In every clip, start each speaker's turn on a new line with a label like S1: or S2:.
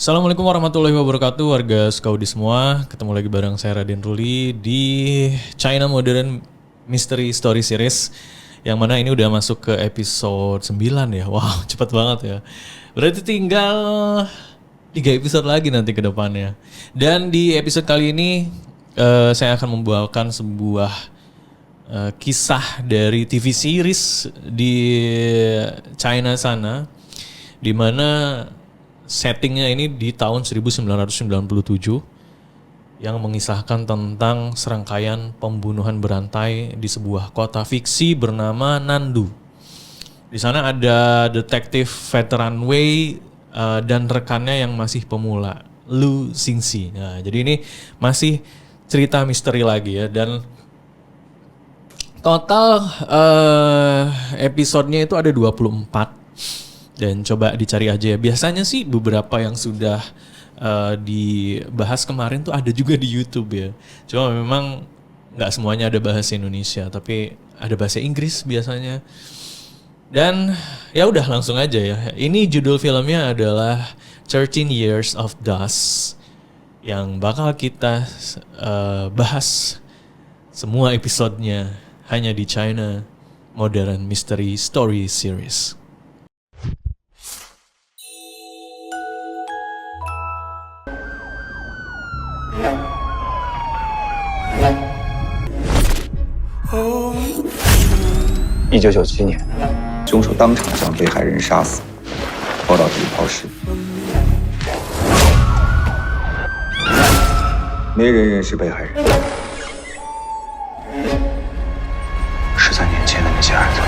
S1: Assalamualaikum warahmatullahi wabarakatuh warga Skaudi semua. Ketemu lagi bareng saya Raden Ruli di China Modern Mystery Story Series, yang mana ini udah masuk ke episode 9 ya. Wow, cepet banget ya. Berarti tinggal 3 episode lagi nanti ke depannya. Dan di episode kali ini saya akan membawakan sebuah kisah dari TV series di China sana, di mana settingnya ini di tahun 1997 yang mengisahkan tentang serangkaian pembunuhan berantai di sebuah kota fiksi bernama Nandu. Di sana ada detektif veteran Wei dan rekannya yang masih pemula, Lu Xingxi. Nah, jadi ini masih cerita misteri lagi ya, dan total episodenya itu ada 24. Dan coba dicari aja ya. Biasanya sih beberapa yang sudah dibahas kemarin tuh ada juga di YouTube ya. Cuma memang nggak semuanya ada bahasa Indonesia, tapi ada bahasa Inggris biasanya. Dan ya udah langsung aja ya. Ini judul filmnya adalah 13 Years of Dust, yang bakal kita bahas semua episodenya hanya di China Modern Mystery Story Series.1997
S2: 年，凶手当场将被害人杀死，抛到地抛尸。没人认识被害人。13年前的那些案子，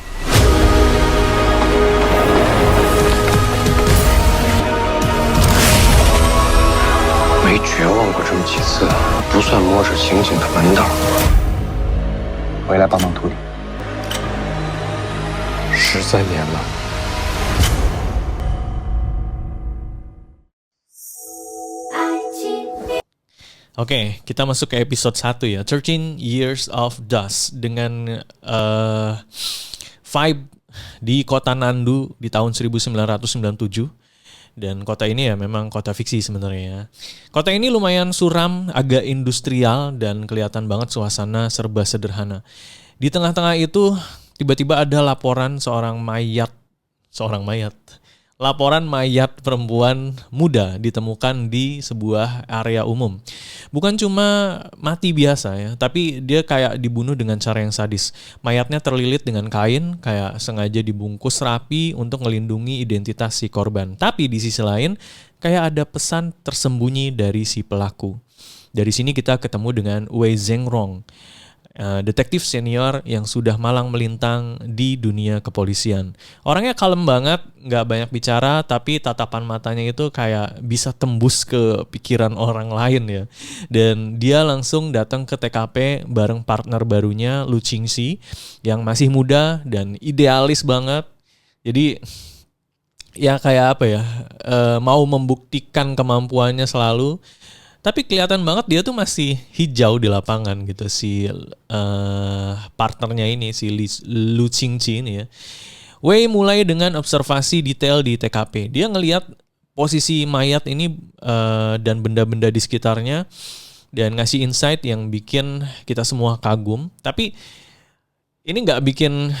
S2: 没绝望过这么几次，不算摸着刑警的门道。回来帮忙处理。13年了。
S1: Oke, kita masuk ke episode 1 ya. 13 Years of Dust dengan vibe di kota Nandu di tahun 1997. Dan kota ini ya memang kota fiksi sebenarnya. Kota ini lumayan suram, agak industrial, dan kelihatan banget suasana serba sederhana. Di tengah-tengah itu tiba-tiba ada laporan Laporan mayat perempuan muda ditemukan di sebuah area umum. Bukan cuma mati biasa ya, tapi dia kayak dibunuh dengan cara yang sadis. Mayatnya terlilit dengan kain, kayak sengaja dibungkus rapi untuk melindungi identitas si korban. Tapi di sisi lain, kayak ada pesan tersembunyi dari si pelaku. Dari sini kita ketemu dengan Wei Zhengrong, detektif senior yang sudah malang melintang di dunia kepolisian. Orangnya kalem banget, nggak banyak bicara, tapi tatapan matanya itu kayak bisa tembus ke pikiran orang lain ya. Dan dia langsung datang ke TKP bareng partner barunya, Lu Xingxi, yang masih muda dan idealis banget. Jadi ya kayak apa ya, mau membuktikan kemampuannya selalu. Tapi kelihatan banget dia tuh masih hijau di lapangan gitu, si partnernya ini, si Lu Xingxi ini ya. Wei mulai dengan observasi detail di TKP. Dia ngelihat posisi mayat ini dan benda-benda di sekitarnya, dan ngasih insight yang bikin kita semua kagum. Tapi ini nggak bikin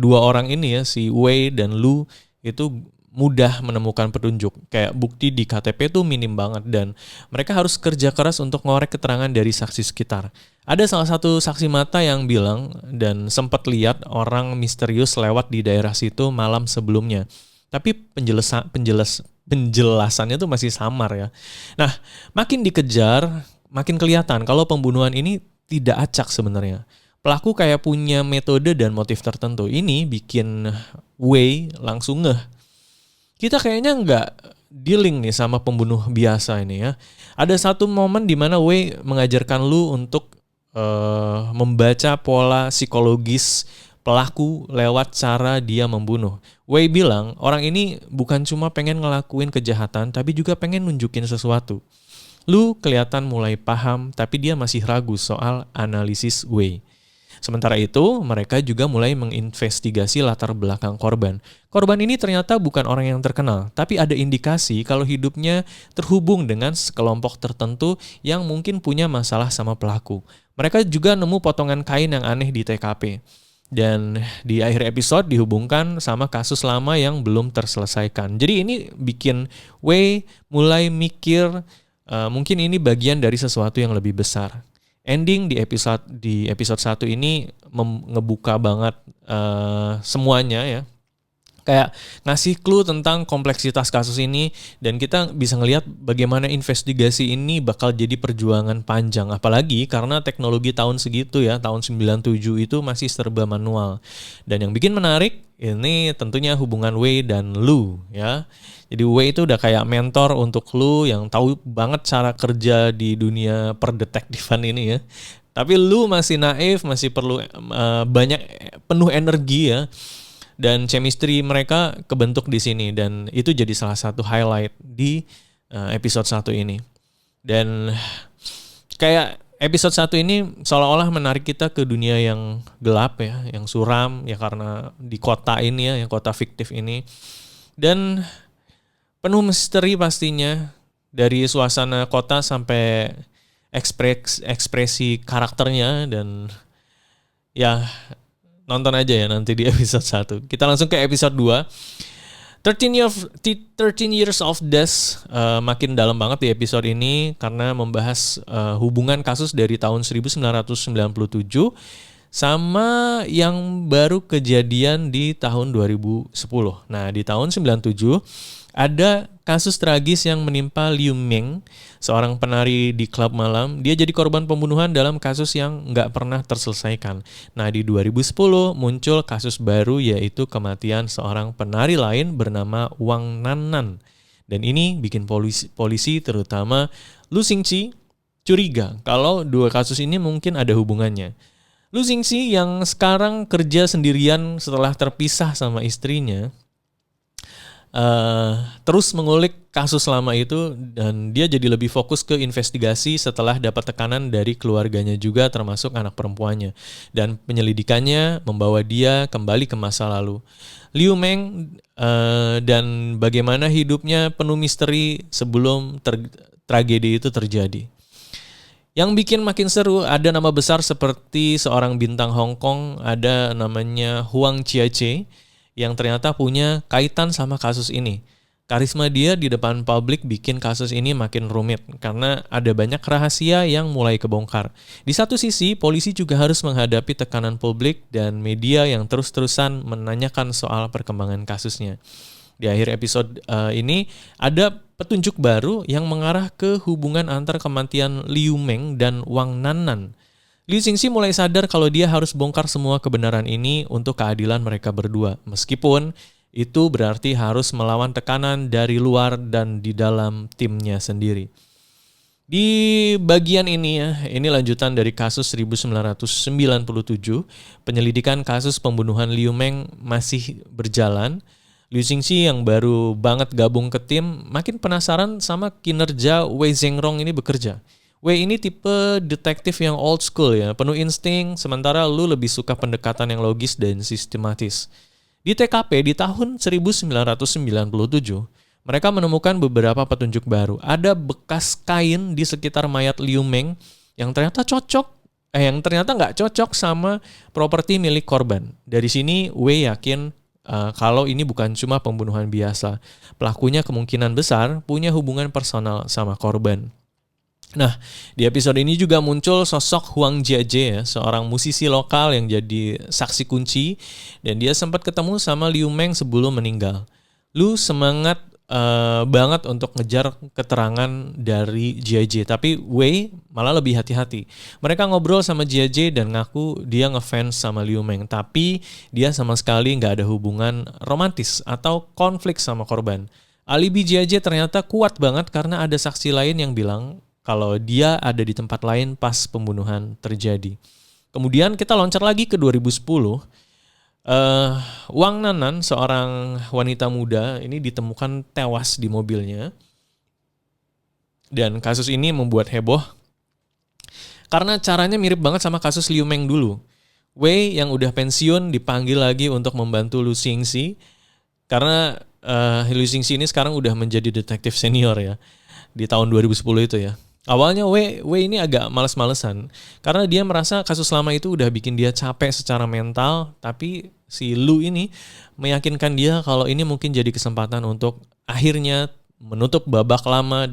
S1: dua orang ini ya, si Wei dan Lu itu mudah menemukan petunjuk. Kayak bukti di KTP tuh minim banget, dan mereka harus kerja keras untuk ngorek keterangan dari saksi sekitar. Ada salah satu saksi mata yang bilang dan sempat lihat orang misterius lewat di daerah situ malam sebelumnya. Tapi penjelasannya tuh masih samar ya. Nah, makin dikejar, makin kelihatan kalau pembunuhan ini tidak acak sebenarnya. Pelaku kayak punya metode dan motif tertentu. Ini bikin Wei langsung ngeh. Kita kayaknya nggak dealing nih sama pembunuh biasa ini ya. Ada satu momen di mana Wei mengajarkan Lu untuk membaca pola psikologis pelaku lewat cara dia membunuh. Wei bilang orang ini bukan cuma pengen ngelakuin kejahatan, tapi juga pengen nunjukin sesuatu. Lu kelihatan mulai paham, tapi dia masih ragu soal analisis Wei. Sementara itu, mereka juga mulai menginvestigasi latar belakang korban. Korban ini ternyata bukan orang yang terkenal, tapi ada indikasi kalau hidupnya terhubung dengan sekelompok tertentu yang mungkin punya masalah sama pelaku. Mereka juga nemu potongan kain yang aneh di TKP. Dan di akhir episode dihubungkan sama kasus lama yang belum terselesaikan. Jadi ini bikin Wei mulai mikir mungkin ini bagian dari sesuatu yang lebih besar. Ending di episode 1 ini ngebuka banget semuanya ya. Kayak ngasih clue tentang kompleksitas kasus ini dan kita bisa ngelihat bagaimana investigasi ini bakal jadi perjuangan panjang. Apalagi karena teknologi tahun segitu ya, tahun 97 itu masih serba manual. Dan yang bikin menarik ini tentunya hubungan Wei dan Lu ya. Jadi Wei itu udah kayak mentor untuk Lu yang tahu banget cara kerja di dunia perdetektifan ini ya. Tapi Lu masih naif, masih perlu penuh energi ya. Dan chemistry mereka kebentuk di sini dan itu jadi salah satu highlight di episode 1 ini. Dan kayak episode 1 ini seolah-olah menarik kita ke dunia yang gelap ya, yang suram ya karena di kota ini ya, yang kota fiktif ini. Dan penuh misteri pastinya dari suasana kota sampai ekspresi karakternya dan ya nonton aja ya nanti di episode 1. Kita langsung ke episode 2. 13 Years of Death makin dalam banget di episode ini karena membahas hubungan kasus dari tahun 1997 sama yang baru kejadian di tahun 2010. Nah, di tahun 97 ada kasus tragis yang menimpa Liu Meng, seorang penari di klub malam. Dia jadi korban pembunuhan dalam kasus yang nggak pernah terselesaikan. Nah, di 2010 muncul kasus baru yaitu kematian seorang penari lain bernama Wang Nannan. Dan ini bikin polisi terutama Lu Xingqi curiga kalau dua kasus ini mungkin ada hubungannya. Lu Xingqi yang sekarang kerja sendirian setelah terpisah sama istrinya, terus mengulik kasus lama itu dan dia jadi lebih fokus ke investigasi setelah dapat tekanan dari keluarganya juga termasuk anak perempuannya. Dan penyelidikannya membawa dia kembali ke masa lalu. Liu Meng dan bagaimana hidupnya penuh misteri sebelum tragedi itu terjadi. Yang bikin makin seru ada nama besar seperti seorang bintang Hong Kong, ada namanya Huang Chiache yang ternyata punya kaitan sama kasus ini. Karisma dia di depan publik bikin kasus ini makin rumit karena ada banyak rahasia yang mulai kebongkar. Di satu sisi, polisi juga harus menghadapi tekanan publik dan media yang terus-terusan menanyakan soal perkembangan kasusnya. Di akhir episode ini ada petunjuk baru yang mengarah ke hubungan antar kematian Liu Meng dan Wang Nannan. Liu Xingqi mulai sadar kalau dia harus bongkar semua kebenaran ini untuk keadilan mereka berdua. Meskipun itu berarti harus melawan tekanan dari luar dan di dalam timnya sendiri. Di bagian ini ya, ini lanjutan dari kasus 1997, penyelidikan kasus pembunuhan Liu Meng masih berjalan. Liu Xingqi yang baru banget gabung ke tim makin penasaran sama kinerja Wei Zhengrong ini bekerja. Wei ini tipe detektif yang old school ya, penuh insting, sementara Lu lebih suka pendekatan yang logis dan sistematis. Di TKP di tahun 1997, mereka menemukan beberapa petunjuk baru. Ada bekas kain di sekitar mayat Liu Meng yang ternyata nggak cocok sama properti milik korban. Dari sini Wei yakin kalau ini bukan cuma pembunuhan biasa. Pelakunya kemungkinan besar punya hubungan personal sama korban. Nah, di episode ini juga muncul sosok Huang Jiajie ya, seorang musisi lokal yang jadi saksi kunci dan dia sempat ketemu sama Liu Meng sebelum meninggal. Lu semangat banget untuk ngejar keterangan dari Jiajie, tapi Wei malah lebih hati-hati. Mereka ngobrol sama Jiajie dan ngaku dia ngefans sama Liu Meng, tapi dia sama sekali nggak ada hubungan romantis atau konflik sama korban. Alibi Jiajie ternyata kuat banget karena ada saksi lain yang bilang kalau dia ada di tempat lain pas pembunuhan terjadi. Kemudian kita loncat lagi ke 2010. Wang Nannan, seorang wanita muda, ini ditemukan tewas di mobilnya. Dan kasus ini membuat heboh karena caranya mirip banget sama kasus Liu Meng dulu. Wei yang udah pensiun dipanggil lagi untuk membantu Lu Xingxi karena Lu Xingxi ini sekarang udah menjadi detektif senior ya di tahun 2010 itu ya. Awalnya Wei ini agak males-malesan karena dia merasa kasus lama itu udah bikin dia capek secara mental, tapi si Lu ini meyakinkan dia kalau ini mungkin jadi kesempatan untuk akhirnya menutup babak lama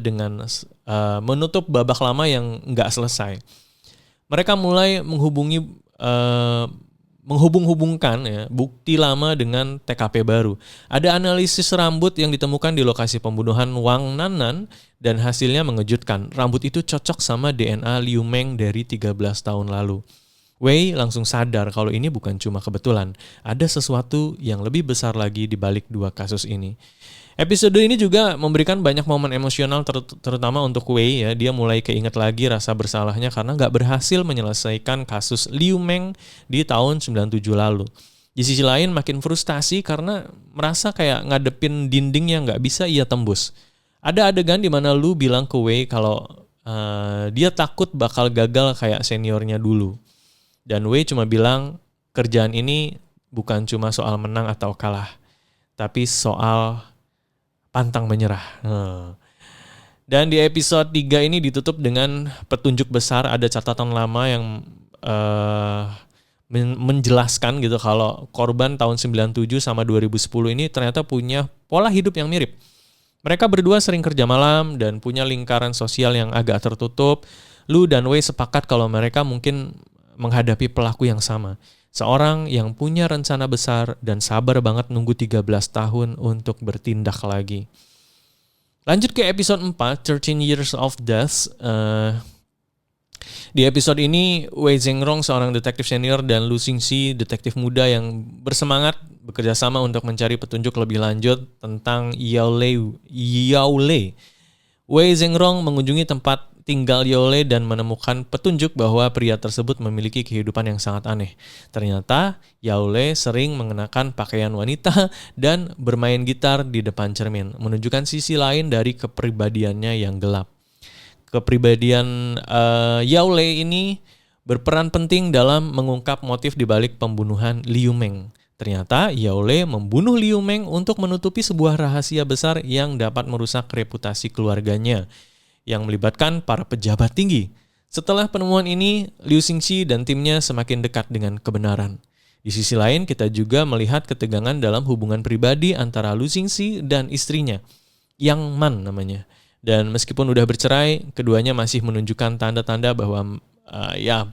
S1: yang nggak selesai. Mereka mulai menghubung-hubungkan ya, bukti lama dengan TKP baru. Ada analisis rambut yang ditemukan di lokasi pembunuhan Wang Nannan dan hasilnya mengejutkan. Rambut itu cocok sama DNA Liu Meng dari 13 tahun lalu. Wei langsung sadar kalau ini bukan cuma kebetulan. Ada sesuatu yang lebih besar lagi di balik dua kasus ini. Episode ini juga memberikan banyak momen emosional terutama untuk Wei ya. Dia mulai keinget lagi rasa bersalahnya karena gak berhasil menyelesaikan kasus Liu Meng di tahun 97 lalu. Di sisi lain makin frustasi karena merasa kayak ngadepin dinding yang gak bisa ia tembus. Ada adegan di mana Lu bilang ke Wei kalau dia takut bakal gagal kayak seniornya dulu. Dan Wei cuma bilang kerjaan ini bukan cuma soal menang atau kalah, tapi soal pantang menyerah. Dan di episode 3 ini ditutup dengan petunjuk besar. Ada catatan lama yang menjelaskan gitu kalau korban tahun 97 sama 2010 ini ternyata punya pola hidup yang mirip. Mereka berdua sering kerja malam dan punya lingkaran sosial yang agak tertutup. Lu dan Wei sepakat kalau mereka mungkin menghadapi pelaku yang sama. Seorang yang punya rencana besar dan sabar banget nunggu 13 tahun untuk bertindak lagi. Lanjut ke episode 4, 13 Years of Death. Di episode ini, Wei Zhengrong, seorang detektif senior, dan Lu Xingxi, detektif muda yang bersemangat bekerja sama untuk mencari petunjuk lebih lanjut tentang Yao Lei. Wei Zhengrong mengunjungi tempat tinggal Yao Lei dan menemukan petunjuk bahwa pria tersebut memiliki kehidupan yang sangat aneh. Ternyata Yao Lei sering mengenakan pakaian wanita dan bermain gitar di depan cermin, menunjukkan sisi lain dari kepribadiannya yang gelap. Kepribadian Yao Lei ini berperan penting dalam mengungkap motif di balik pembunuhan Liu Meng. Ternyata Yao Lei membunuh Liu Meng untuk menutupi sebuah rahasia besar yang dapat merusak reputasi keluarganya, yang melibatkan para pejabat tinggi. Setelah penemuan ini, Liu Xingxi dan timnya semakin dekat dengan kebenaran. Di sisi lain, kita juga melihat ketegangan dalam hubungan pribadi antara Liu Xingxi dan istrinya, Yang Man namanya. Dan meskipun udah bercerai, keduanya masih menunjukkan tanda-tanda bahwa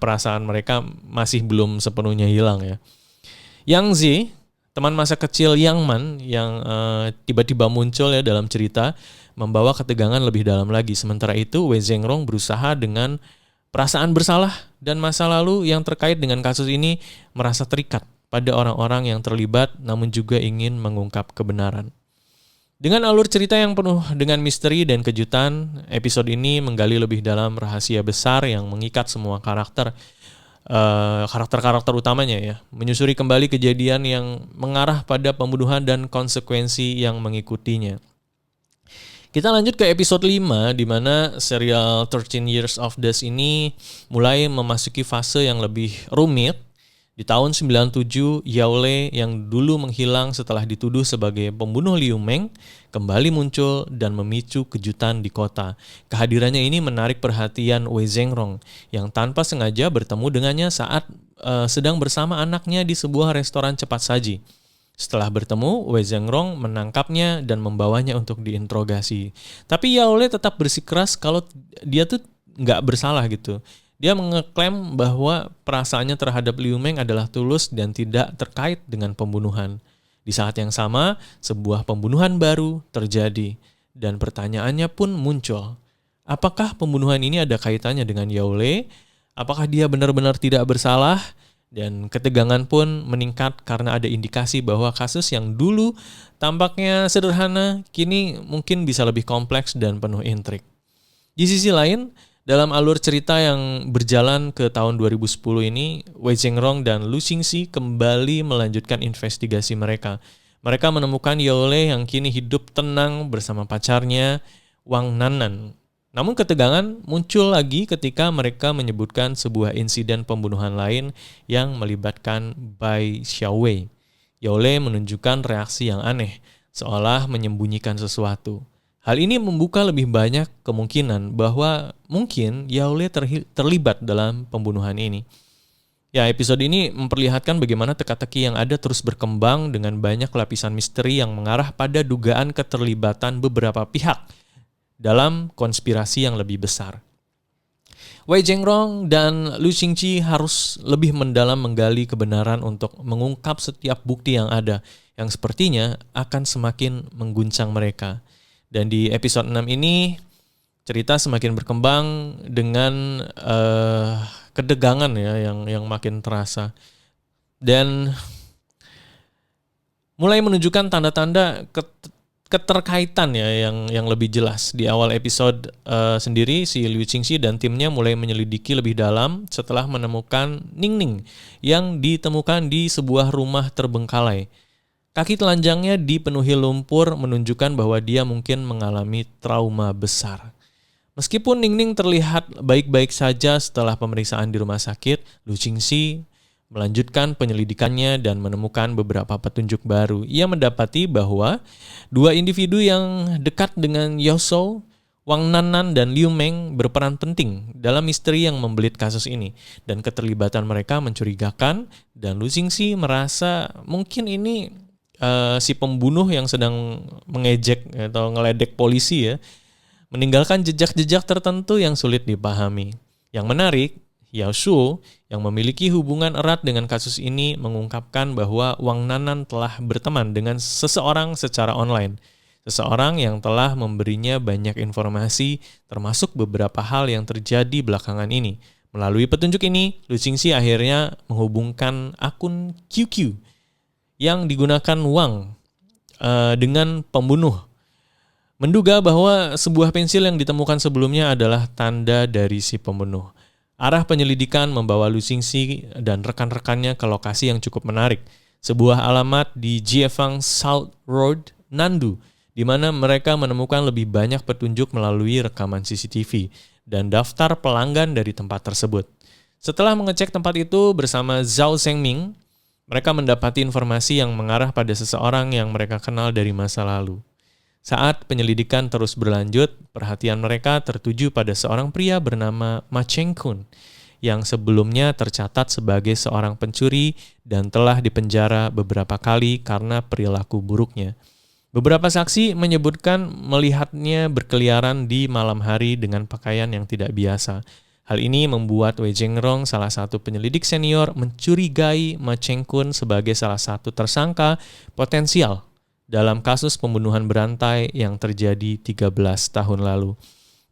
S1: perasaan mereka masih belum sepenuhnya hilang ya. Yang Zi, teman masa kecil Yang Man yang tiba-tiba muncul ya dalam cerita, membawa ketegangan lebih dalam lagi. Sementara itu, Wei Zhengrong berusaha dengan perasaan bersalah dan masa lalu yang terkait dengan kasus ini merasa terikat pada orang-orang yang terlibat namun juga ingin mengungkap kebenaran. Dengan alur cerita yang penuh dengan misteri dan kejutan, episode ini menggali lebih dalam rahasia besar yang mengikat semua karakter utamanya ya, menyusuri kembali kejadian yang mengarah pada pembunuhan dan konsekuensi yang mengikutinya. Kita lanjut ke episode 5 di mana serial 13 Years of Death ini mulai memasuki fase yang lebih rumit. Di tahun 97, Yao Lei yang dulu menghilang setelah dituduh sebagai pembunuh Liu Meng kembali muncul dan memicu kejutan di kota. Kehadirannya ini menarik perhatian Wei Zhengrong yang tanpa sengaja bertemu dengannya saat sedang bersama anaknya di sebuah restoran cepat saji. Setelah bertemu, Wei Zhengrong menangkapnya dan membawanya untuk diinterogasi. Tapi Yao Lei tetap bersikeras kalau dia tuh nggak bersalah gitu. Dia mengeklaim bahwa perasaannya terhadap Liu Meng adalah tulus dan tidak terkait dengan pembunuhan. Di saat yang sama, sebuah pembunuhan baru terjadi dan pertanyaannya pun muncul. Apakah pembunuhan ini ada kaitannya dengan Yao Lei? Apakah dia benar-benar tidak bersalah? Dan ketegangan pun meningkat karena ada indikasi bahwa kasus yang dulu tampaknya sederhana, kini mungkin bisa lebih kompleks dan penuh intrik. Di sisi lain, dalam alur cerita yang berjalan ke tahun 2010 ini, Wei Zhengrong dan Lu Xingxi kembali melanjutkan investigasi mereka. Mereka menemukan Yao Lei yang kini hidup tenang bersama pacarnya, Wang Nannan. Namun ketegangan muncul lagi ketika mereka menyebutkan sebuah insiden pembunuhan lain yang melibatkan Bai Xiaowei. Yaole menunjukkan reaksi yang aneh, seolah menyembunyikan sesuatu. Hal ini membuka lebih banyak kemungkinan bahwa mungkin Yaole terlibat dalam pembunuhan ini. Ya, episode ini memperlihatkan bagaimana teka-teki yang ada terus berkembang dengan banyak lapisan misteri yang mengarah pada dugaan keterlibatan beberapa pihak dalam konspirasi yang lebih besar. Wei Zhengrong dan Lu Xingqi harus lebih mendalam menggali kebenaran untuk mengungkap setiap bukti yang ada, yang sepertinya akan semakin mengguncang mereka. Dan di episode 6 ini, cerita semakin berkembang dengan kedegangan ya yang makin terasa. Dan mulai menunjukkan tanda-tanda keterkaitan ya yang lebih jelas. Di awal episode sendiri si Liu Qingxi dan timnya mulai menyelidiki lebih dalam setelah menemukan Ningning yang ditemukan di sebuah rumah terbengkalai. Kaki telanjangnya dipenuhi lumpur menunjukkan bahwa dia mungkin mengalami trauma besar. Meskipun Ningning terlihat baik-baik saja setelah pemeriksaan di rumah sakit, Liu Qingxi melanjutkan penyelidikannya dan menemukan beberapa petunjuk baru. Ia mendapati bahwa dua individu yang dekat dengan Yao Shou, Wang Nannan dan Liu Meng berperan penting dalam misteri yang membelit kasus ini. Dan keterlibatan mereka mencurigakan dan Liu Qingxi merasa mungkin ini si pembunuh yang sedang mengejek atau ngeledek polisi ya, meninggalkan jejak-jejak tertentu yang sulit dipahami. Yang menarik, Yao Shou yang memiliki hubungan erat dengan kasus ini mengungkapkan bahwa Wang Nannan telah berteman dengan seseorang secara online. Seseorang yang telah memberinya banyak informasi termasuk beberapa hal yang terjadi belakangan ini. Melalui petunjuk ini, Liu Qingxi akhirnya menghubungkan akun QQ yang digunakan Wang dengan pembunuh. Menduga bahwa sebuah pensil yang ditemukan sebelumnya adalah tanda dari si pembunuh. Arah penyelidikan membawa Liu Qingxi dan rekan-rekannya ke lokasi yang cukup menarik. Sebuah alamat di Jiefang South Road, Nandu, di mana mereka menemukan lebih banyak petunjuk melalui rekaman CCTV dan daftar pelanggan dari tempat tersebut. Setelah mengecek tempat itu bersama Zhao Zhengming, mereka mendapati informasi yang mengarah pada seseorang yang mereka kenal dari masa lalu. Saat penyelidikan terus berlanjut, perhatian mereka tertuju pada seorang pria bernama Ma Chengkun yang sebelumnya tercatat sebagai seorang pencuri dan telah dipenjara beberapa kali karena perilaku buruknya. Beberapa saksi menyebutkan melihatnya berkeliaran di malam hari dengan pakaian yang tidak biasa. Hal ini membuat Wei Zhengrong, salah satu penyelidik senior, mencurigai Ma Chengkun sebagai salah satu tersangka potensial dalam kasus pembunuhan berantai yang terjadi 13 tahun lalu.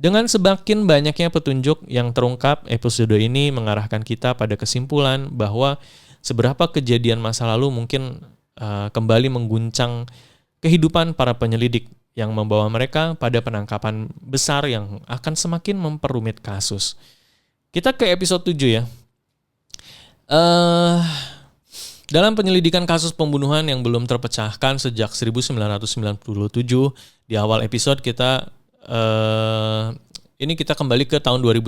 S1: Dengan semakin banyaknya petunjuk yang terungkap, episode ini mengarahkan kita pada kesimpulan bahwa seberapa kejadian masa lalu mungkin kembali mengguncang kehidupan para penyelidik yang membawa mereka pada penangkapan besar yang akan semakin memperumit kasus. Kita ke episode 7 ya. Dalam penyelidikan kasus pembunuhan yang belum terpecahkan sejak 1997, di awal episode kita kembali ke tahun 2010,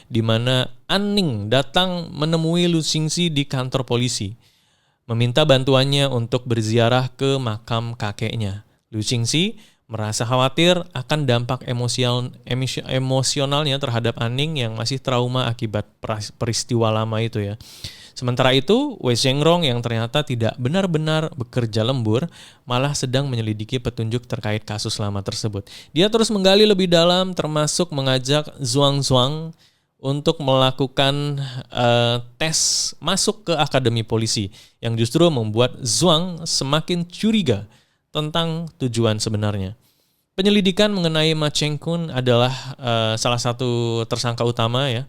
S1: di mana Anning datang menemui Liu Qingxi di kantor polisi, meminta bantuannya untuk berziarah ke makam kakeknya. Liu Qingxi merasa khawatir akan dampak emosionalnya terhadap Anning yang masih trauma akibat peristiwa lama itu ya. Sementara itu, Wei Zhengrong yang ternyata tidak benar-benar bekerja lembur, malah sedang menyelidiki petunjuk terkait kasus lama tersebut. Dia terus menggali lebih dalam, termasuk mengajak Zhuang untuk melakukan tes masuk ke akademi polisi, yang justru membuat Zhuang semakin curiga tentang tujuan sebenarnya. Penyelidikan mengenai Ma Chengkun adalah salah satu tersangka utama ya.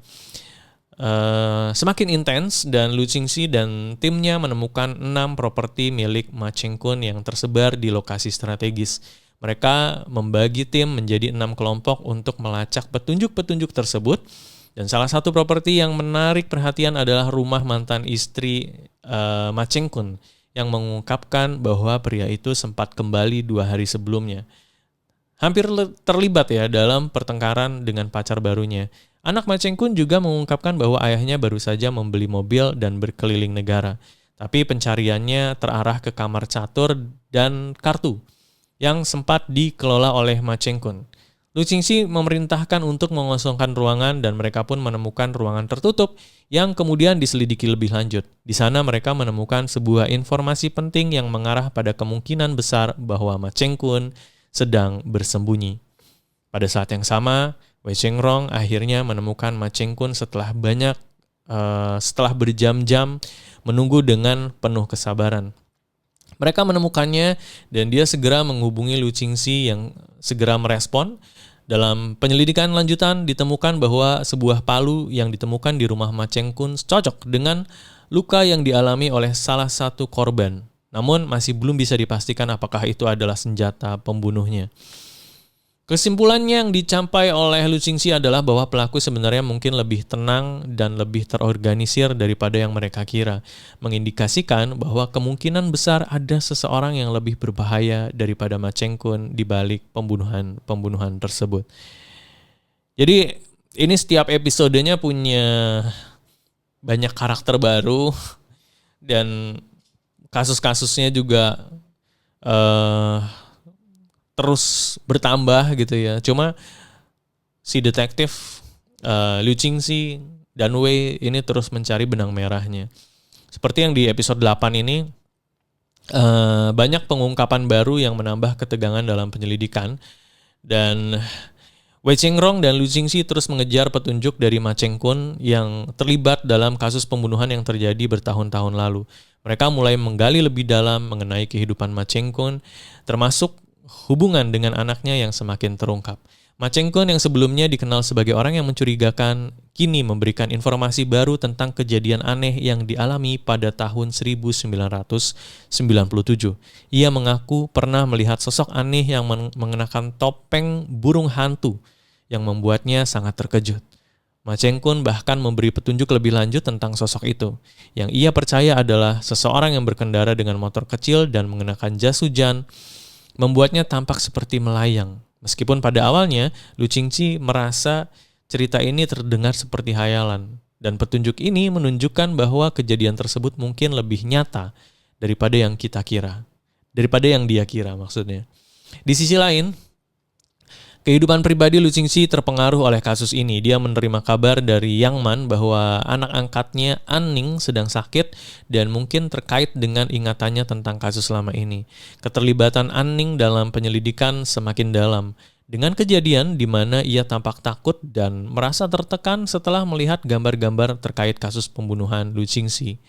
S1: Semakin intens dan Liu Qingxi dan timnya menemukan 6 properti milik Ma Chengkun yang tersebar di lokasi strategis. Mereka membagi tim menjadi 6 kelompok untuk melacak petunjuk-petunjuk tersebut. Dan salah satu properti yang menarik perhatian adalah rumah mantan istri Ma Chengkun yang mengungkapkan bahwa pria itu sempat kembali 2 hari sebelumnya. hampir terlibat ya dalam pertengkaran dengan pacar barunya. Anak Ma Cheng-kun juga mengungkapkan bahwa ayahnya baru saja membeli mobil dan berkeliling negara. Tapi pencariannya terarah ke kamar catur dan kartu yang sempat dikelola oleh Ma Cheng-kun. Lu Qingxi memerintahkan untuk mengosongkan ruangan dan mereka pun menemukan ruangan tertutup yang kemudian diselidiki lebih lanjut. Di sana mereka menemukan sebuah informasi penting yang mengarah pada kemungkinan besar bahwa Ma Cheng-kun sedang bersembunyi. Pada saat yang sama, Wei Chengrong akhirnya menemukan Ma Cheng-kun setelah berjam-jam menunggu dengan penuh kesabaran. Mereka menemukannya dan dia segera menghubungi Lu Qingxi yang segera merespon. Dalam penyelidikan lanjutan ditemukan bahwa sebuah palu yang ditemukan di rumah Ma Cheng-kun cocok dengan luka yang dialami oleh salah satu korban. Namun masih belum bisa dipastikan apakah itu adalah senjata pembunuhnya. Kesimpulannya yang dicapai oleh Lu Qingxi adalah bahwa pelaku sebenarnya mungkin lebih tenang dan lebih terorganisir daripada yang mereka kira, mengindikasikan bahwa kemungkinan besar ada seseorang yang lebih berbahaya daripada Ma Cheng-kun di balik pembunuhan tersebut. Jadi ini setiap episodenya punya banyak karakter baru dan kasus-kasusnya juga terus bertambah gitu ya. Cuma si detektif Lu Qingxi dan Wei ini terus mencari benang merahnya. Seperti yang di episode 8 ini, banyak pengungkapan baru yang menambah ketegangan dalam penyelidikan. Dan Wei Chengrong dan Lu Qingxi terus mengejar petunjuk dari Ma Cheng-kun yang terlibat dalam kasus pembunuhan yang terjadi bertahun-tahun lalu. Mereka mulai menggali lebih dalam mengenai kehidupan Ma Cheng-kun, termasuk hubungan dengan anaknya yang semakin terungkap. Ma Cheng-kun yang sebelumnya dikenal sebagai orang yang mencurigakan, kini memberikan informasi baru tentang kejadian aneh yang dialami pada tahun 1997. Ia mengaku pernah melihat sosok aneh yang mengenakan topeng burung hantu yang membuatnya sangat terkejut. Ma Cheng-kun bahkan memberi petunjuk lebih lanjut tentang sosok itu, yang ia percaya adalah seseorang yang berkendara dengan motor kecil dan mengenakan jas hujan, membuatnya tampak seperti melayang. Meskipun pada awalnya, Lu Qingxi merasa cerita ini terdengar seperti hayalan. Dan petunjuk ini menunjukkan bahwa kejadian tersebut mungkin lebih nyata daripada yang kita kira. Daripada yang dia kira maksudnya. Di sisi lain, kehidupan pribadi Lu Qingxi terpengaruh oleh kasus ini. Dia menerima kabar dari Yang Man bahwa anak angkatnya An Ning sedang sakit dan mungkin terkait dengan ingatannya tentang kasus lama ini. Keterlibatan An Ning dalam penyelidikan semakin dalam, dengan kejadian di mana ia tampak takut dan merasa tertekan setelah melihat gambar-gambar terkait kasus pembunuhan Lu Qingxi.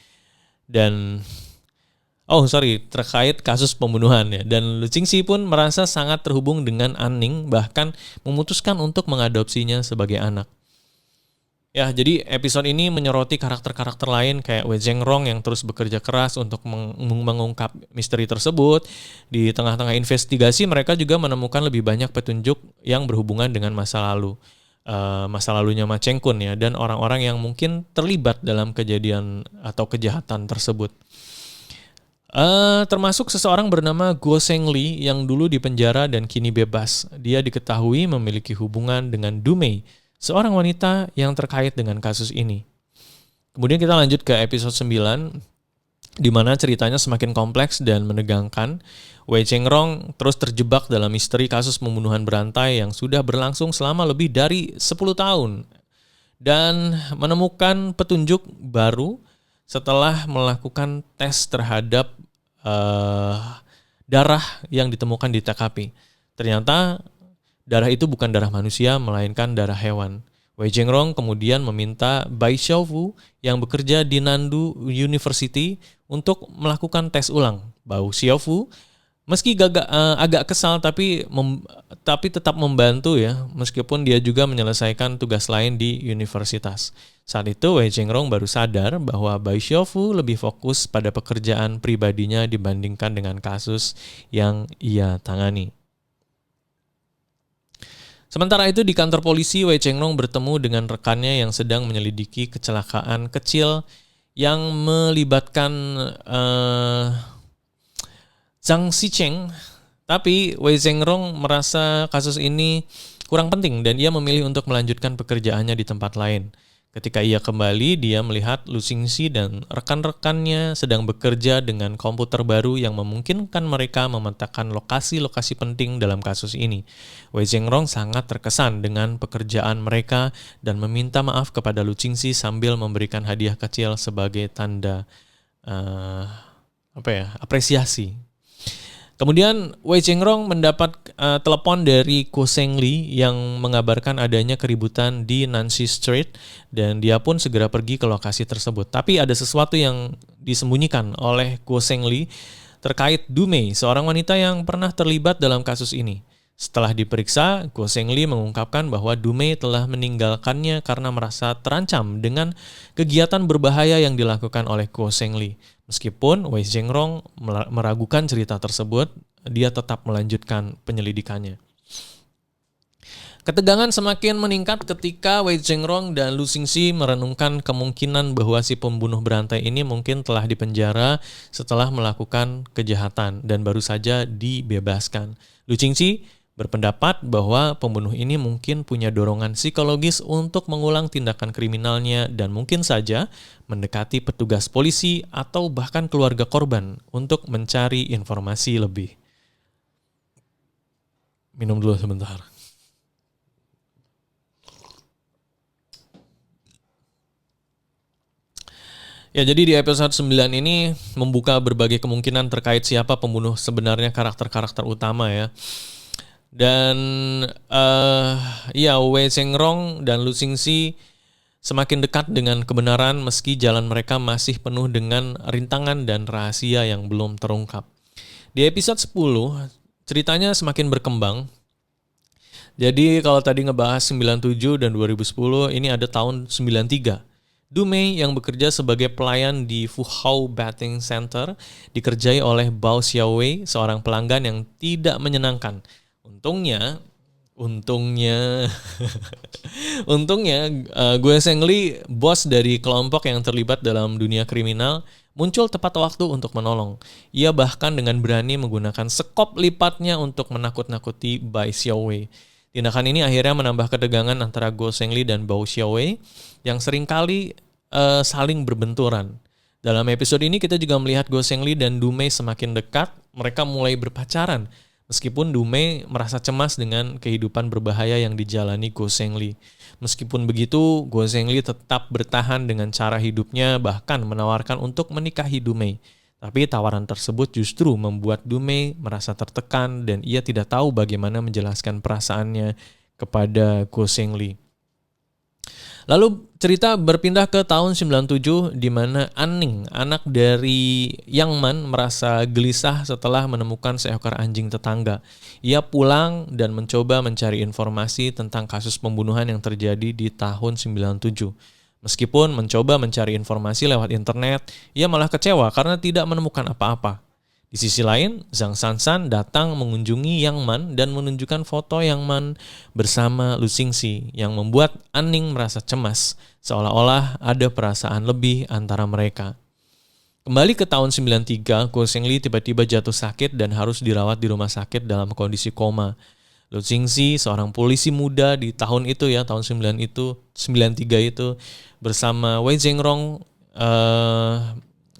S1: Terkait kasus pembunuhan ya. Dan Lu Qingxi pun merasa sangat terhubung dengan An Ning, bahkan memutuskan untuk mengadopsinya sebagai anak. Ya, jadi episode ini menyoroti karakter-karakter lain kayak Wei Chengrong yang terus bekerja keras untuk mengungkap misteri tersebut. Di tengah-tengah investigasi, mereka juga menemukan lebih banyak petunjuk yang berhubungan dengan masa lalunya Ma Cheng-kun ya, dan orang-orang yang mungkin terlibat dalam kejadian atau kejahatan tersebut. Termasuk seseorang bernama Guo Shengli yang dulu dipenjara dan kini bebas. Dia diketahui memiliki hubungan dengan Du Mei, seorang wanita yang terkait dengan kasus ini. Kemudian kita lanjut ke episode 9, di mana ceritanya semakin kompleks dan menegangkan. Wei Chengrong terus terjebak dalam misteri kasus pembunuhan berantai yang sudah berlangsung selama lebih dari 10 tahun. Dan menemukan petunjuk baru setelah melakukan tes terhadap darah yang ditemukan di TKP. Ternyata darah itu bukan darah manusia, melainkan darah hewan. Wei Chengrong kemudian meminta Bai Xiaofu yang bekerja di Nandu University untuk melakukan tes ulang. Bai Xiaofu meski agak kesal tapi tetap membantu ya, meskipun dia juga menyelesaikan tugas lain di universitas. Saat itu Wei Chengrong baru sadar bahwa Bai Xiaofu lebih fokus pada pekerjaan pribadinya dibandingkan dengan kasus yang ia tangani. Sementara itu di kantor polisi, Wei Chengrong bertemu dengan rekannya yang sedang menyelidiki kecelakaan kecil yang melibatkan Zhang Xicheng, Tapi Wei Zhengrong merasa kasus ini kurang penting dan ia memilih untuk melanjutkan pekerjaannya di tempat lain. Ketika ia kembali, dia melihat Lu Xingxi dan rekan-rekannya sedang bekerja dengan komputer baru yang memungkinkan mereka memetakan lokasi-lokasi penting dalam kasus ini. Wei Zhengrong sangat terkesan dengan pekerjaan mereka dan meminta maaf kepada Lu Xingxi sambil memberikan hadiah kecil sebagai tanda apresiasi. Kemudian Wei Zhengrong mendapat telepon dari Guo Zhengli yang mengabarkan adanya keributan di Nancy Street dan dia pun segera pergi ke lokasi tersebut. Tapi ada sesuatu yang disembunyikan oleh Guo Zhengli terkait Du Mei, seorang wanita yang pernah terlibat dalam kasus ini. Setelah diperiksa, Guo Zhengli mengungkapkan bahwa Du Mei telah meninggalkannya karena merasa terancam dengan kegiatan berbahaya yang dilakukan oleh Guo Zhengli. Meskipun Wei Zhengrong meragukan cerita tersebut, dia tetap melanjutkan penyelidikannya. Ketegangan semakin meningkat ketika Wei Zhengrong dan Lu Xingxi merenungkan kemungkinan bahwa si pembunuh berantai ini mungkin telah dipenjara setelah melakukan kejahatan dan baru saja dibebaskan. Lu Xingxi berpendapat bahwa pembunuh ini mungkin punya dorongan psikologis untuk mengulang tindakan kriminalnya dan mungkin saja mendekati petugas polisi atau bahkan keluarga korban untuk mencari informasi lebih. Minum dulu sebentar. Ya, jadi di episode 9 ini membuka berbagai kemungkinan terkait siapa pembunuh sebenarnya karakter-karakter utama ya. Dan Wei Zhengrong dan Lu Xingxi semakin dekat dengan kebenaran meski jalan mereka masih penuh dengan rintangan dan rahasia yang belum terungkap. Di episode 10, ceritanya semakin berkembang. Jadi kalau tadi ngebahas 97 dan 2010, ini ada tahun 93. Du Mei yang bekerja sebagai pelayan di Fuhao Bathing Center dikerjai oleh Bao Xiaowei, seorang pelanggan yang tidak menyenangkan. Untungnya Guo Zhengli, bos dari kelompok yang terlibat dalam dunia kriminal, muncul tepat waktu untuk menolong. Ia bahkan dengan berani menggunakan sekop lipatnya untuk menakut-nakuti Bai Xiaowei. Tindakan ini akhirnya menambah ketegangan antara Guo Zhengli dan Bao Xiaowei yang seringkali saling berbenturan. Dalam episode ini kita juga melihat Guo Zhengli dan Du Mei semakin dekat, mereka mulai berpacaran. Meskipun Du Mei merasa cemas dengan kehidupan berbahaya yang dijalani Guo Zhengli. Meskipun begitu, Guo Zhengli tetap bertahan dengan cara hidupnya, bahkan menawarkan untuk menikahi Du Mei. Tapi tawaran tersebut justru membuat Du Mei merasa tertekan dan ia tidak tahu bagaimana menjelaskan perasaannya kepada Guo Zhengli. Lalu cerita berpindah ke tahun 97 di mana Anning, anak dari Yang Man, merasa gelisah setelah menemukan seekor anjing tetangga. Ia pulang dan mencoba mencari informasi tentang kasus pembunuhan yang terjadi di tahun 97. Meskipun mencoba mencari informasi lewat internet, ia malah kecewa karena tidak menemukan apa-apa. Di sisi lain, Zhang Sansan datang mengunjungi Yang Man dan menunjukkan foto Yang Man bersama Lu Xingxi yang membuat Anning merasa cemas, seolah-olah ada perasaan lebih antara mereka. Kembali ke tahun 93, Guo Zhengli tiba-tiba jatuh sakit dan harus dirawat di rumah sakit dalam kondisi koma. Lu Xingxi, seorang polisi muda di tahun itu ya, tahun 93 itu, bersama Wei Zhengrong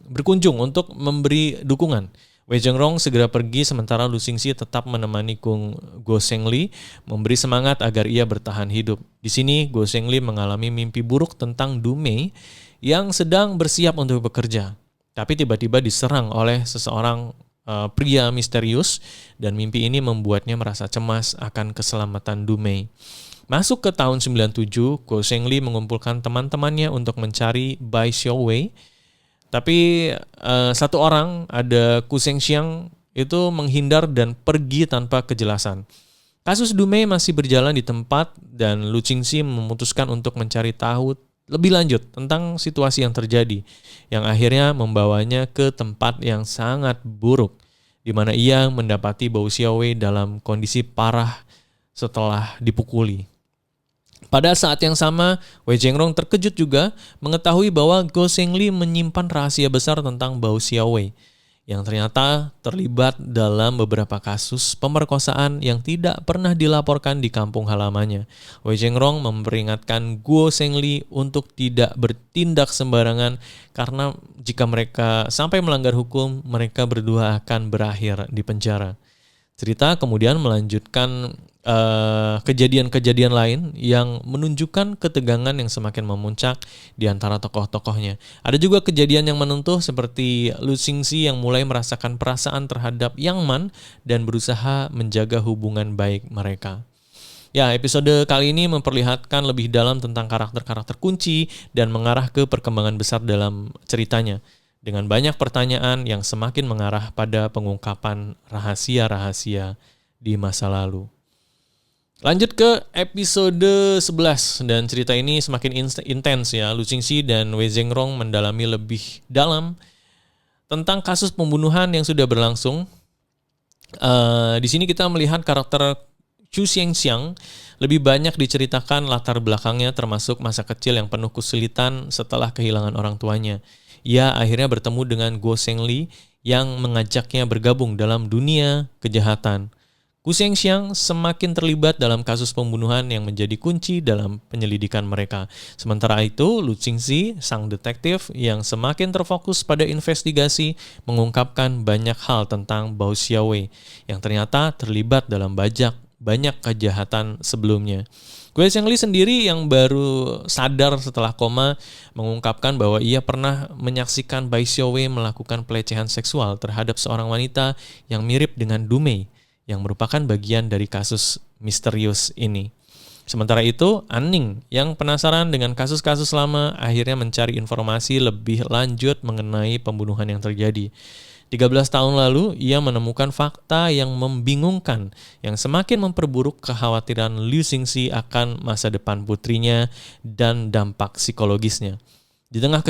S1: berkunjung untuk memberi dukungan. Wei Zhengrong segera pergi sementara Lu Xingxi tetap menemani Guo Zhengli, memberi semangat agar ia bertahan hidup. Di sini Guo Zhengli mengalami mimpi buruk tentang Du Mei yang sedang bersiap untuk bekerja. Tapi tiba-tiba diserang oleh seseorang pria misterius dan mimpi ini membuatnya merasa cemas akan keselamatan Du Mei. Masuk ke tahun 97, Guo Zhengli mengumpulkan teman-temannya untuk mencari Bai Xiaowei. Tapi satu orang, ada Ku Zhengxiang, itu menghindar dan pergi tanpa kejelasan. Kasus Du Mei masih berjalan di tempat dan Lu Xingxi memutuskan untuk mencari tahu lebih lanjut tentang situasi yang terjadi, yang akhirnya membawanya ke tempat yang sangat buruk, di mana ia mendapati Bao Xiaowei dalam kondisi parah setelah dipukuli. Pada saat yang sama, Wei Zhengrong terkejut juga mengetahui bahwa Guo Zhengli menyimpan rahasia besar tentang Bao Xiaowei. yang ternyata terlibat dalam beberapa kasus pemerkosaan yang tidak pernah dilaporkan di kampung halamannya. Wei Zhengrong memperingatkan Guo Zhengli untuk tidak bertindak sembarangan karena jika mereka sampai melanggar hukum, mereka berdua akan berakhir di penjara. Cerita kemudian melanjutkan kejadian-kejadian lain yang menunjukkan ketegangan yang semakin memuncak di antara tokoh-tokohnya. Ada juga kejadian yang menentuh seperti Lu Xingxi yang mulai merasakan perasaan terhadap Yang Man dan berusaha menjaga hubungan baik mereka. Ya, episode kali ini memperlihatkan lebih dalam tentang karakter-karakter kunci dan mengarah ke perkembangan besar dalam ceritanya. Dengan banyak pertanyaan yang semakin mengarah pada pengungkapan rahasia-rahasia di masa lalu. Lanjut ke episode 11 dan cerita ini semakin intens ya. Lu Xingxi dan Wei Zhengrong mendalami lebih dalam tentang kasus pembunuhan yang sudah berlangsung. Di sini kita melihat karakter Xu Xiangxiang lebih banyak diceritakan latar belakangnya termasuk masa kecil yang penuh kesulitan setelah kehilangan orang tuanya. Ia akhirnya bertemu dengan Guo Zhengli yang mengajaknya bergabung dalam dunia kejahatan. Gu Xiangxiang semakin terlibat dalam kasus pembunuhan yang menjadi kunci dalam penyelidikan mereka. Sementara itu, Lu Xingxi, sang detektif yang semakin terfokus pada investigasi, mengungkapkan banyak hal tentang Bao Xiaowei yang ternyata terlibat dalam banyak kejahatan sebelumnya. Guo Zhengli sendiri yang baru sadar setelah koma mengungkapkan bahwa ia pernah menyaksikan Bai Xiaowei melakukan pelecehan seksual terhadap seorang wanita yang mirip dengan Du Mei, yang merupakan bagian dari kasus misterius ini. Sementara itu, Anning yang penasaran dengan kasus-kasus lama akhirnya mencari informasi lebih lanjut mengenai pembunuhan yang terjadi. 13 tahun lalu, ia menemukan fakta yang membingungkan yang semakin memperburuk kekhawatiran Lu Xingxi akan masa depan putrinya dan dampak psikologisnya. Di tengah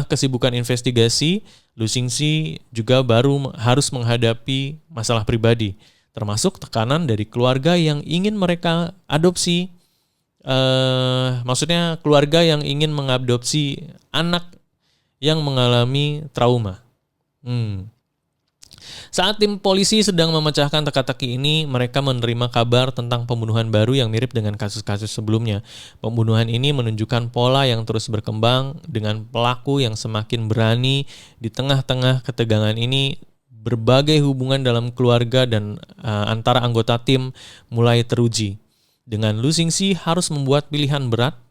S1: kesibukan investigasi, Lu Xingxi juga baru harus menghadapi masalah pribadi, termasuk tekanan dari keluarga yang ingin mereka adopsi. Maksudnya keluarga yang ingin mengadopsi anak yang mengalami trauma. Saat tim polisi sedang memecahkan teka-teki ini, mereka menerima kabar tentang pembunuhan baru yang mirip dengan kasus-kasus sebelumnya. Pembunuhan ini menunjukkan pola yang terus berkembang dengan pelaku yang semakin berani. Di tengah-tengah ketegangan ini, berbagai hubungan dalam keluarga dan antara anggota tim mulai teruji. Dengan Lu Xingxi harus membuat pilihan berat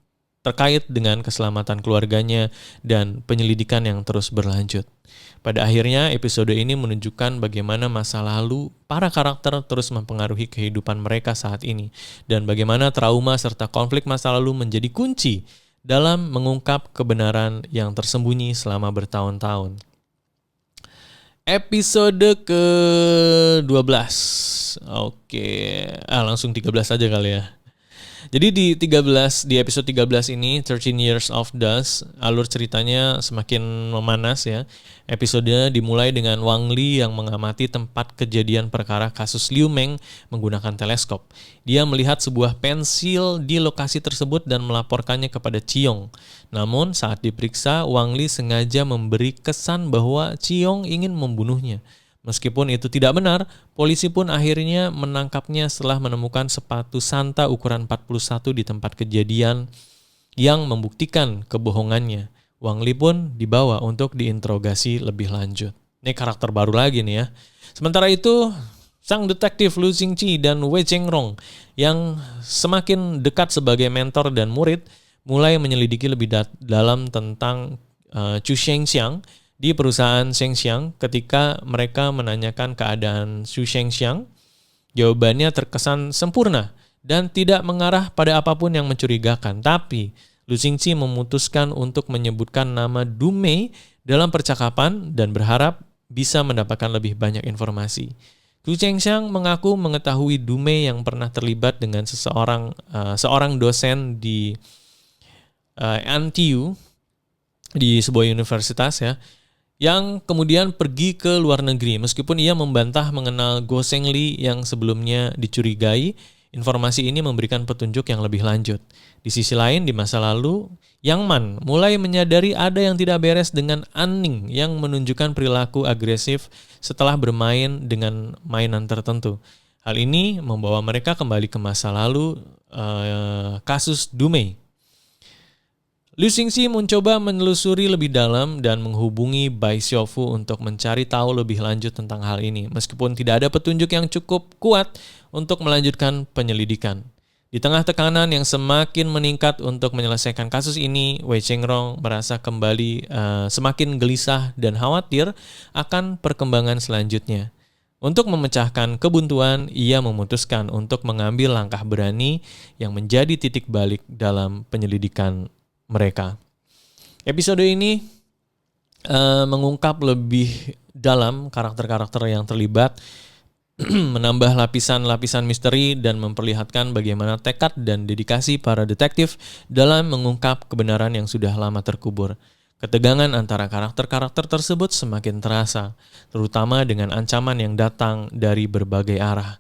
S1: terkait dengan keselamatan keluarganya dan penyelidikan yang terus berlanjut. Pada akhirnya, episode ini menunjukkan bagaimana masa lalu para karakter terus mempengaruhi kehidupan mereka saat ini, dan bagaimana trauma serta konflik masa lalu menjadi kunci dalam mengungkap kebenaran yang tersembunyi selama bertahun-tahun. Episode ke-12. Oke, langsung 13 aja kali ya. Jadi di episode 13 ini, 13 Years of Dusk, alur ceritanya semakin memanas ya. Episodenya dimulai dengan Wang Li yang mengamati tempat kejadian perkara kasus Liu Meng menggunakan teleskop. Dia melihat sebuah pensil di lokasi tersebut dan melaporkannya kepada Chiong. Namun saat diperiksa, Wang Li sengaja memberi kesan bahwa Chiong ingin membunuhnya. Meskipun itu tidak benar, polisi pun akhirnya menangkapnya setelah menemukan sepatu Santa ukuran 41 di tempat kejadian yang membuktikan kebohongannya. Wang Li pun dibawa untuk diinterogasi lebih lanjut. Ini karakter baru lagi nih ya. Sementara itu, sang detektif Lu Xingxi dan Wei Zhengrong yang semakin dekat sebagai mentor dan murid mulai menyelidiki lebih dalam tentang Xu Xiangxiang di perusahaan Xiangxiang. Ketika mereka menanyakan keadaan Xu Xiangxiang, jawabannya terkesan sempurna dan tidak mengarah pada apapun yang mencurigakan. Tapi Lu Xingxi memutuskan untuk menyebutkan nama Du Mei dalam percakapan dan berharap bisa mendapatkan lebih banyak informasi. Xu Xiangxiang mengaku mengetahui Du Mei yang pernah terlibat dengan seorang dosen di NTU, di sebuah universitas ya, yang kemudian pergi ke luar negeri. Meskipun ia membantah mengenal Guo Zhengli yang sebelumnya dicurigai, informasi ini memberikan petunjuk yang lebih lanjut. Di sisi lain, di masa lalu, Yang Man mulai menyadari ada yang tidak beres dengan Anning yang menunjukkan perilaku agresif setelah bermain dengan mainan tertentu. Hal ini membawa mereka kembali ke masa lalu kasus Dumei. Liu Xingxi mencoba menelusuri lebih dalam dan menghubungi Bai Xiaofu untuk mencari tahu lebih lanjut tentang hal ini, meskipun tidak ada petunjuk yang cukup kuat untuk melanjutkan penyelidikan. Di tengah tekanan yang semakin meningkat untuk menyelesaikan kasus ini, Wei Chengrong merasa kembali semakin gelisah dan khawatir akan perkembangan selanjutnya. Untuk memecahkan kebuntuan, ia memutuskan untuk mengambil langkah berani yang menjadi titik balik dalam penyelidikan mereka. Episode ini mengungkap lebih dalam karakter-karakter yang terlibat, menambah lapisan-lapisan misteri dan memperlihatkan bagaimana tekad dan dedikasi para detektif dalam mengungkap kebenaran yang sudah lama terkubur. Ketegangan antara karakter-karakter tersebut semakin terasa, terutama dengan ancaman yang datang dari berbagai arah.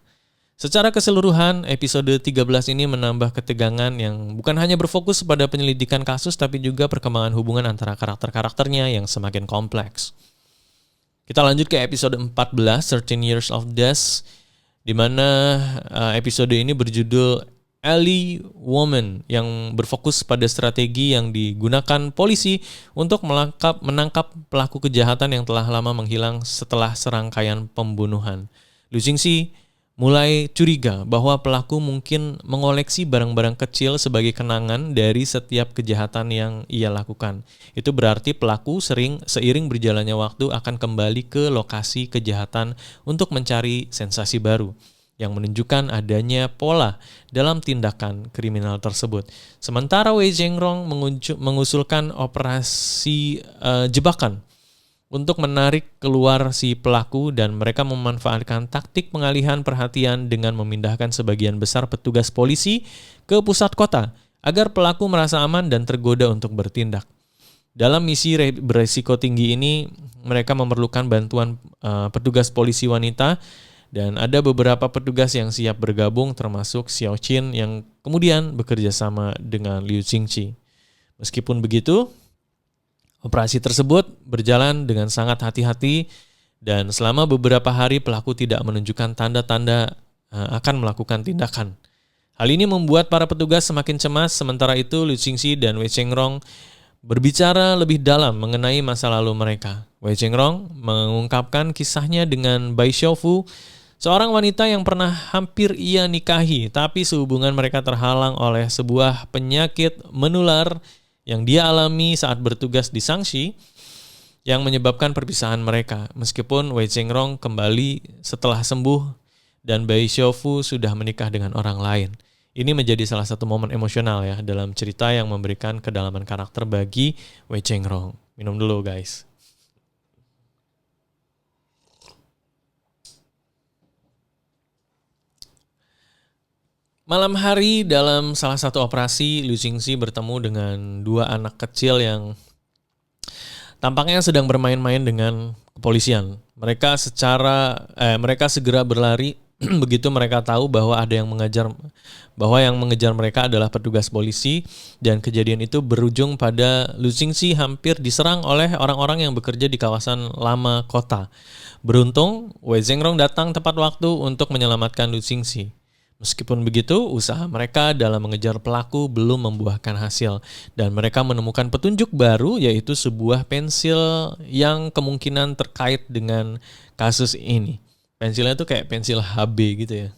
S1: Secara keseluruhan, episode 13 ini menambah ketegangan yang bukan hanya berfokus pada penyelidikan kasus, tapi juga perkembangan hubungan antara karakter-karakternya yang semakin kompleks. Kita lanjut ke episode 14, 13 Years of Death, di mana episode ini berjudul Alley Woman, yang berfokus pada strategi yang digunakan polisi untuk menangkap pelaku kejahatan yang telah lama menghilang setelah serangkaian pembunuhan. Liu Xingxi mulai curiga bahwa pelaku mungkin mengoleksi barang-barang kecil sebagai kenangan dari setiap kejahatan yang ia lakukan. Itu berarti pelaku seiring berjalannya waktu akan kembali ke lokasi kejahatan untuk mencari sensasi baru yang menunjukkan adanya pola dalam tindakan kriminal tersebut. Sementara Wei Chengrong mengusulkan operasi jebakan untuk menarik keluar si pelaku, dan mereka memanfaatkan taktik pengalihan perhatian dengan memindahkan sebagian besar petugas polisi ke pusat kota agar pelaku merasa aman dan tergoda untuk bertindak. Dalam misi beresiko tinggi ini, mereka memerlukan bantuan petugas polisi wanita, dan ada beberapa petugas yang siap bergabung termasuk Xiao Qin yang kemudian bekerja sama dengan Liu Xingxi. Meskipun begitu, operasi tersebut berjalan dengan sangat hati-hati dan selama beberapa hari pelaku tidak menunjukkan tanda-tanda akan melakukan tindakan. Hal ini membuat para petugas semakin cemas, sementara itu Liu Xingxi dan Wei Chengrong berbicara lebih dalam mengenai masa lalu mereka. Wei Chengrong mengungkapkan kisahnya dengan Bai Xiaofu, seorang wanita yang pernah hampir ia nikahi, tapi sehubungan mereka terhalang oleh sebuah penyakit menular yang dia alami saat bertugas di Shangxi yang menyebabkan perpisahan mereka. Meskipun Wei Chengrong kembali setelah sembuh dan Bai Xiaofu sudah menikah dengan orang lain. Ini menjadi salah satu momen emosional ya dalam cerita yang memberikan kedalaman karakter bagi Wei Chengrong. Minum dulu guys. Malam hari dalam salah satu operasi, Liu Xingxi bertemu dengan dua anak kecil yang tampaknya sedang bermain-main dengan kepolisian. Mereka segera berlari begitu mereka tahu bahwa yang mengejar mereka adalah petugas polisi, dan kejadian itu berujung pada Liu Xingxi hampir diserang oleh orang-orang yang bekerja di kawasan lama kota. Beruntung, Wei Chengrong datang tepat waktu untuk menyelamatkan Liu Xingxi. Meskipun begitu, usaha mereka dalam mengejar pelaku belum membuahkan hasil, dan mereka menemukan petunjuk baru, yaitu sebuah pensil yang kemungkinan terkait dengan kasus ini. Pensilnya tuh kayak pensil HB gitu ya.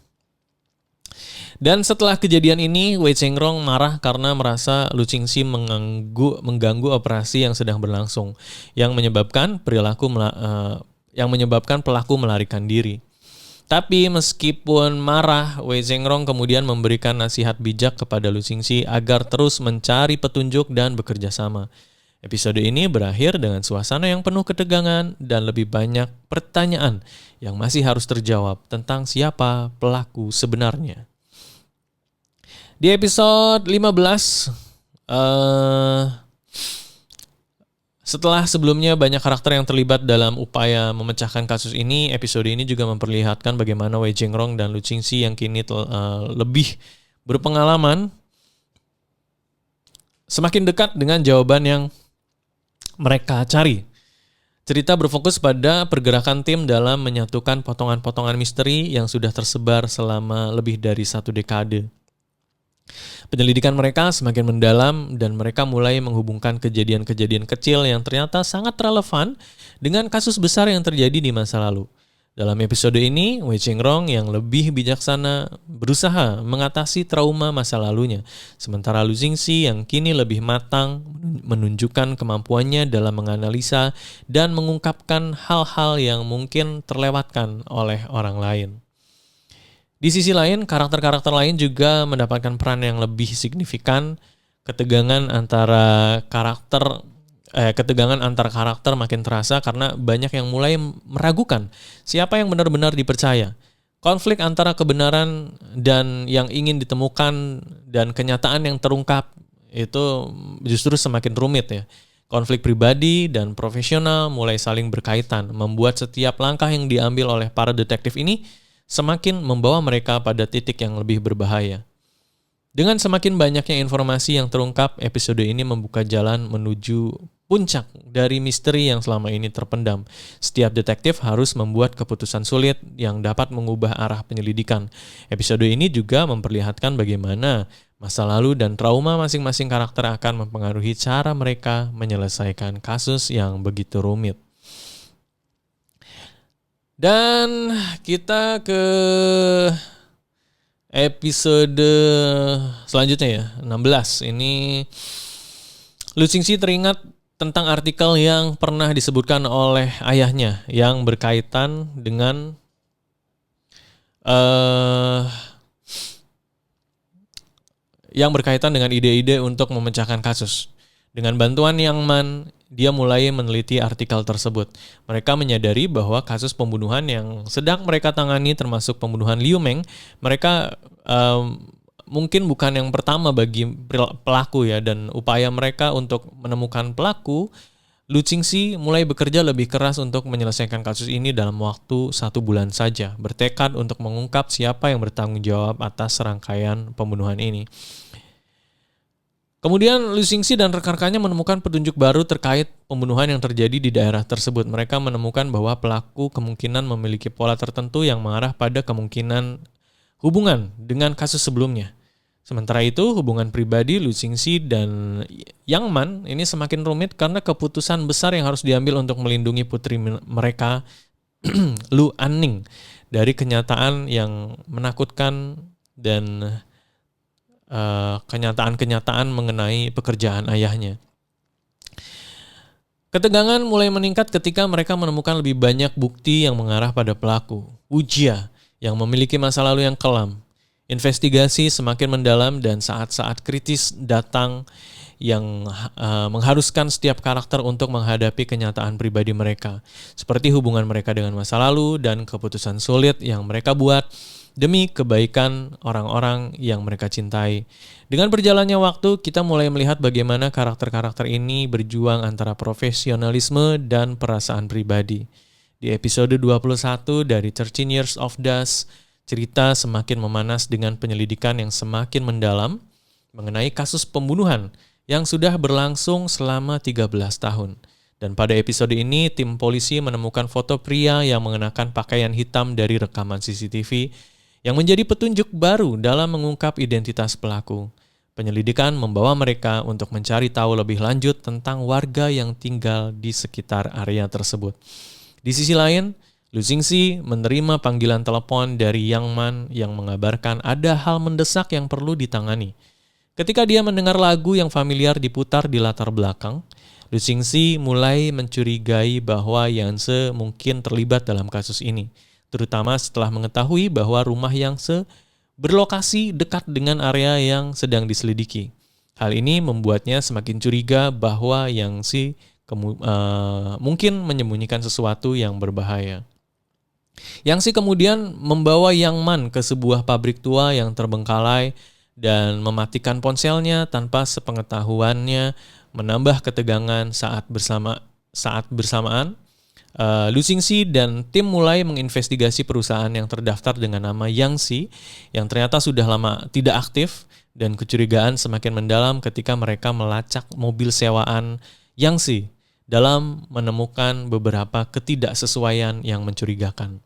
S1: Dan setelah kejadian ini, Wei Chengrong marah karena merasa Liu Xingxi mengganggu operasi yang sedang berlangsung, yang menyebabkan pelaku melarikan diri. Tapi meskipun marah, Wei Chengrong kemudian memberikan nasihat bijak kepada Liu Xingxi agar terus mencari petunjuk dan bekerja sama. Episode ini berakhir dengan suasana yang penuh ketegangan dan lebih banyak pertanyaan yang masih harus terjawab tentang siapa pelaku sebenarnya. Di episode 15, setelah sebelumnya banyak karakter yang terlibat dalam upaya memecahkan kasus ini, episode ini juga memperlihatkan bagaimana Wei Chengrong dan Liu Xingxi yang kini lebih berpengalaman semakin dekat dengan jawaban yang mereka cari. Cerita berfokus pada pergerakan tim dalam menyatukan potongan-potongan misteri yang sudah tersebar selama lebih dari 1 dekade. Penyelidikan mereka semakin mendalam dan mereka mulai menghubungkan kejadian-kejadian kecil yang ternyata sangat relevan dengan kasus besar yang terjadi di masa lalu. Dalam episode ini, Wei Chengrong yang lebih bijaksana berusaha mengatasi trauma masa lalunya, sementara Lu Xingxi yang kini lebih matang menunjukkan kemampuannya dalam menganalisa dan mengungkapkan hal-hal yang mungkin terlewatkan oleh orang lain. Di sisi lain, karakter-karakter lain juga mendapatkan peran yang lebih signifikan. Ketegangan antar karakter makin terasa karena banyak yang mulai meragukan siapa yang benar-benar dipercaya. Konflik antara kebenaran dan yang ingin ditemukan dan kenyataan yang terungkap itu justru semakin rumit ya. Konflik pribadi dan profesional mulai saling berkaitan, membuat setiap langkah yang diambil oleh para detektif ini semakin membawa mereka pada titik yang lebih berbahaya. Dengan semakin banyaknya informasi yang terungkap, episode ini membuka jalan menuju puncak dari misteri yang selama ini terpendam. Setiap detektif harus membuat keputusan sulit yang dapat mengubah arah penyelidikan. Episode ini juga memperlihatkan bagaimana masa lalu dan trauma masing-masing karakter akan mempengaruhi cara mereka menyelesaikan kasus yang begitu rumit. Dan kita ke episode selanjutnya ya, 16. Ini Lu Xingxi teringat tentang artikel yang pernah disebutkan oleh ayahnya yang berkaitan dengan ide-ide untuk memecahkan kasus. Dengan bantuan Yang Man, dia mulai meneliti artikel tersebut. Mereka menyadari bahwa kasus pembunuhan yang sedang mereka tangani termasuk pembunuhan Liu Meng, mereka mungkin bukan yang pertama bagi pelaku ya, dan upaya mereka untuk menemukan pelaku, Lu Xingxi mulai bekerja lebih keras untuk menyelesaikan kasus ini dalam waktu 1 bulan saja, bertekad untuk mengungkap siapa yang bertanggung jawab atas serangkaian pembunuhan ini. Kemudian Lu Xingxi dan rekan-rekannya menemukan petunjuk baru terkait pembunuhan yang terjadi di daerah tersebut. Mereka menemukan bahwa pelaku kemungkinan memiliki pola tertentu yang mengarah pada kemungkinan hubungan dengan kasus sebelumnya. Sementara itu, hubungan pribadi Lu Xingxi dan Yang Man ini semakin rumit karena keputusan besar yang harus diambil untuk melindungi putri mereka, Lu Anning, dari kenyataan yang menakutkan dan kenyataan-kenyataan mengenai pekerjaan ayahnya. Ketegangan mulai meningkat ketika mereka menemukan lebih banyak bukti yang mengarah pada pelaku, Wu Jia, yang memiliki masa lalu yang kelam. Investigasi semakin mendalam dan saat-saat kritis datang yang mengharuskan setiap karakter untuk menghadapi kenyataan pribadi mereka, seperti hubungan mereka dengan masa lalu dan keputusan sulit yang mereka buat demi kebaikan orang-orang yang mereka cintai. Dengan berjalannya waktu, kita mulai melihat bagaimana karakter-karakter ini berjuang antara profesionalisme dan perasaan pribadi. Di episode 21 dari 13 Years of Dust, cerita semakin memanas dengan penyelidikan yang semakin mendalam mengenai kasus pembunuhan yang sudah berlangsung selama 13 tahun. Dan pada episode ini, tim polisi menemukan foto pria yang mengenakan pakaian hitam dari rekaman CCTV yang menjadi petunjuk baru dalam mengungkap identitas pelaku. Penyelidikan membawa mereka untuk mencari tahu lebih lanjut tentang warga yang tinggal di sekitar area tersebut. Di sisi lain, Lu Xingxi menerima panggilan telepon dari Yang Man yang mengabarkan ada hal mendesak yang perlu ditangani. Ketika dia mendengar lagu yang familiar diputar di latar belakang, Lu Xingxi mulai mencurigai bahwa Yanse mungkin terlibat dalam kasus ini, terutama setelah mengetahui bahwa rumah Yanse berlokasi dekat dengan area yang sedang diselidiki. Hal ini membuatnya semakin curiga bahwa Yanse mungkin menyembunyikan sesuatu yang berbahaya. Yanse kemudian membawa Yang Man ke sebuah pabrik tua yang terbengkalai dan mematikan ponselnya tanpa sepengetahuannya, menambah ketegangan saat bersamaan. Lu Xingxi dan tim mulai menginvestigasi perusahaan yang terdaftar dengan nama Yangxi yang ternyata sudah lama tidak aktif. dan kecurigaan semakin mendalam ketika mereka melacak mobil sewaan Yangshi dalam menemukan beberapa ketidaksesuaian yang mencurigakan.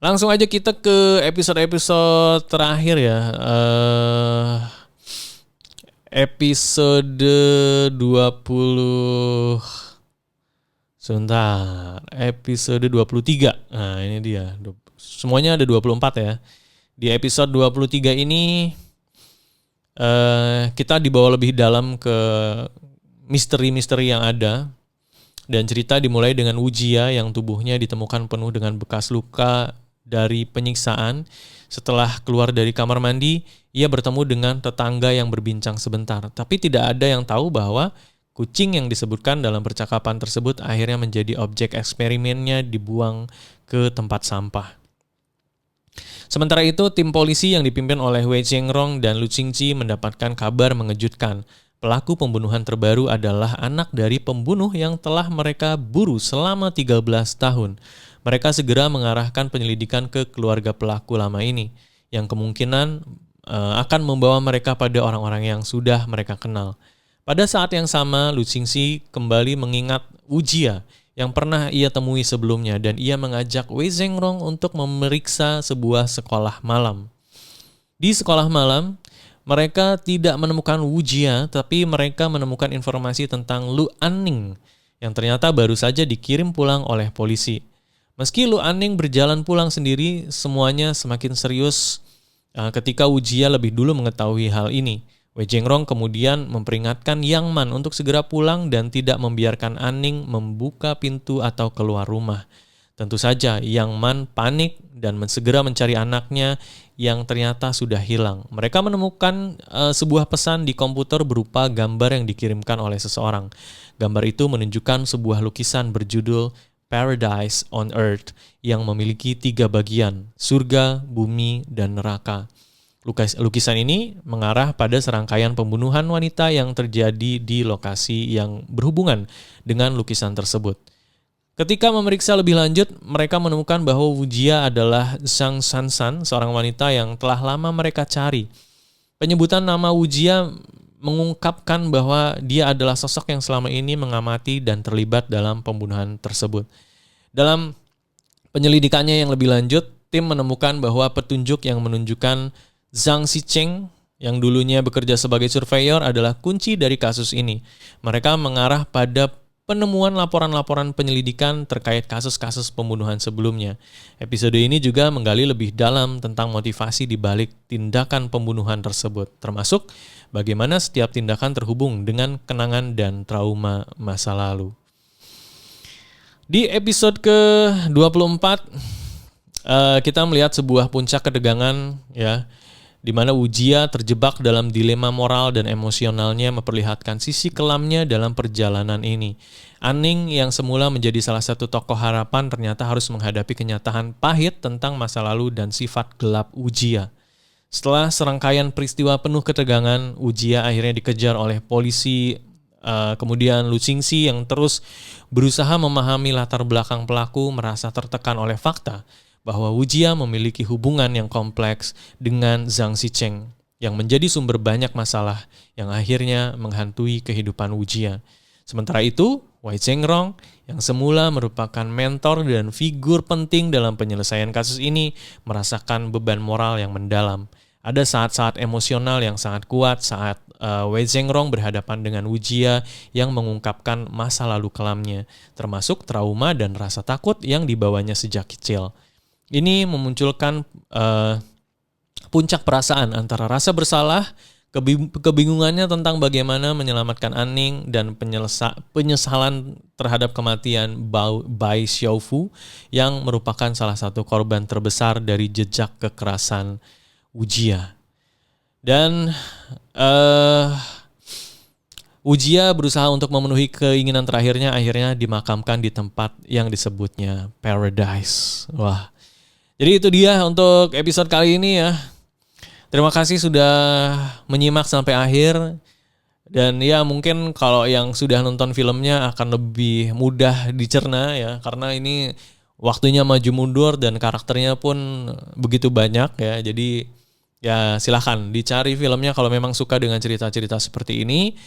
S1: Langsung aja kita ke episode-episode terakhir ya. Episode 20... Sebentar, episode 23. Nah ini dia, semuanya ada 24 ya. Di episode 23 ini kita dibawa lebih dalam ke misteri-misteri yang ada. Dan cerita dimulai dengan Ujiya yang tubuhnya ditemukan penuh dengan bekas luka dari penyiksaan. Setelah keluar dari kamar mandi, ia bertemu dengan tetangga yang berbincang sebentar. Tapi tidak ada yang tahu bahwa kucing yang disebutkan dalam percakapan tersebut akhirnya menjadi objek eksperimennya dibuang ke tempat sampah. Sementara itu, tim polisi yang dipimpin oleh Wei Zhengrong dan Lu Qingqi mendapatkan kabar mengejutkan. Pelaku pembunuhan terbaru adalah anak dari pembunuh yang telah mereka buru selama 13 tahun. Mereka segera mengarahkan penyelidikan ke keluarga pelaku lama ini, yang kemungkinan akan membawa mereka pada orang-orang yang sudah mereka kenal. Pada saat yang sama, Lu Qingqi kembali mengingat Ujiya yang pernah ia temui sebelumnya, dan ia mengajak Wei Zhengrong untuk memeriksa sebuah sekolah malam. Di sekolah malam, mereka tidak menemukan Ujiya, tapi mereka menemukan informasi tentang Lu Anning yang ternyata baru saja dikirim pulang oleh polisi. Meski Lu Anning berjalan pulang sendiri, semuanya semakin serius ketika Ujiya lebih dulu mengetahui hal ini. Wei Zhengrong kemudian memperingatkan Yang Man untuk segera pulang dan tidak membiarkan Anning membuka pintu atau keluar rumah. Tentu saja Yang Man panik dan segera mencari anaknya yang ternyata sudah hilang. Mereka menemukan sebuah pesan di komputer berupa gambar yang dikirimkan oleh seseorang. Gambar itu menunjukkan sebuah lukisan berjudul Paradise on Earth yang memiliki 3 bagian, surga, bumi, dan neraka. Lukisan ini mengarah pada serangkaian pembunuhan wanita yang terjadi di lokasi yang berhubungan dengan lukisan tersebut. Ketika memeriksa lebih lanjut, mereka menemukan bahwa Ujiya adalah Zhang Sansan, seorang wanita yang telah lama mereka cari. Penyebutan nama Ujiya mengungkapkan bahwa dia adalah sosok yang selama ini mengamati dan terlibat dalam pembunuhan tersebut. Dalam penyelidikannya yang lebih lanjut, tim menemukan bahwa petunjuk yang menunjukkan Zhang Xicheng yang dulunya bekerja sebagai surveyor adalah kunci dari kasus ini. Mereka mengarah pada penemuan laporan-laporan penyelidikan terkait kasus-kasus pembunuhan sebelumnya. Episode ini juga menggali lebih dalam tentang motivasi di balik tindakan pembunuhan tersebut, termasuk bagaimana setiap tindakan terhubung dengan kenangan dan trauma masa lalu. Di episode ke-24, kita melihat sebuah puncak ketegangan ya, di mana Ujiya terjebak dalam dilema moral dan emosionalnya memperlihatkan sisi kelamnya dalam perjalanan ini. Anning yang semula menjadi salah satu tokoh harapan ternyata harus menghadapi kenyataan pahit tentang masa lalu dan sifat gelap Ujiya. Setelah serangkaian peristiwa penuh ketegangan, Ujiya akhirnya dikejar oleh polisi, kemudian Lu Qingqi yang terus berusaha memahami latar belakang pelaku merasa tertekan oleh fakta bahwa Ujiya memiliki hubungan yang kompleks dengan Zhang Xicheng yang menjadi sumber banyak masalah yang akhirnya menghantui kehidupan Ujiya. Sementara itu, Wei Zhengrong yang semula merupakan mentor dan figur penting dalam penyelesaian kasus ini merasakan beban moral yang mendalam. Ada saat-saat emosional yang sangat kuat saat Wei Zhengrong berhadapan dengan Ujiya yang mengungkapkan masa lalu kelamnya, termasuk trauma dan rasa takut yang dibawanya sejak kecil. Ini memunculkan puncak perasaan antara rasa bersalah, kebingungannya tentang bagaimana menyelamatkan Anning, dan penyesalan terhadap kematian Bai Xiaofu yang merupakan salah satu korban terbesar dari jejak kekerasan Ujiya. Dan Ujiya berusaha untuk memenuhi keinginan terakhirnya, akhirnya dimakamkan di tempat yang disebutnya Paradise. Wah. Jadi itu dia untuk episode kali ini ya. Terima kasih sudah menyimak sampai akhir. Dan ya mungkin kalau yang sudah nonton filmnya akan lebih mudah dicerna ya. Karena ini waktunya maju mundur dan karakternya pun begitu banyak ya. Jadi Ya silahkan dicari filmnya kalau memang suka dengan cerita-cerita seperti ini.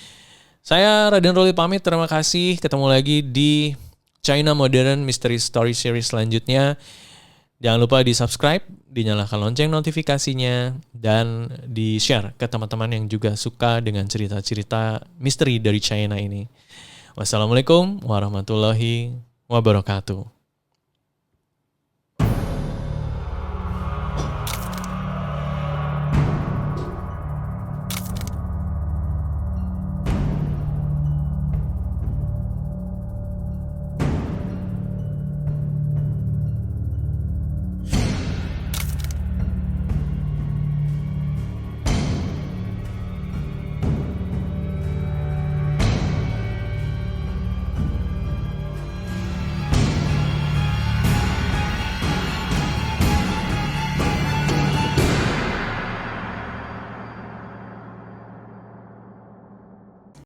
S1: Saya Raden Roli pamit, terima kasih. Ketemu lagi di China Modern Mystery Story Series selanjutnya. Jangan lupa di-subscribe, dinyalakan lonceng notifikasinya, dan di-share ke teman-teman yang juga suka dengan cerita-cerita misteri dari China ini. Wassalamualaikum warahmatullahi wabarakatuh.